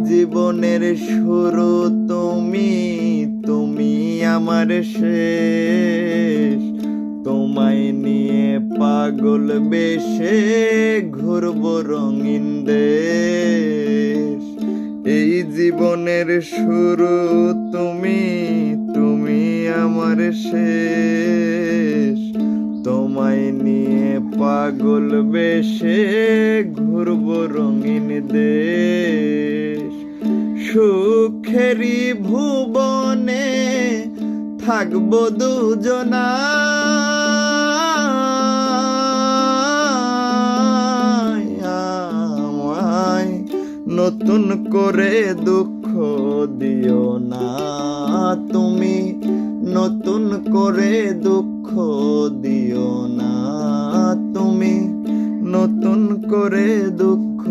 জীবনের শুরু তুমি, তুমি আমার শেষ। তোমায় নিয়ে পাগল বেশে ঘুরবো রঙিন দেশ। এই জীবনের শুরু তুমি, তুমি আমার শেষ। তোমায় নিয়ে পাগল বেশে ঘুরবো রঙিন দেশ। সুখেরই ভুবনে থাকবো দুজনায়। আমায় নতুন করে দুঃখ দিও না তুমি, নতুন করে দুঃখ দিও না তুমি, নতুন করে দুঃখ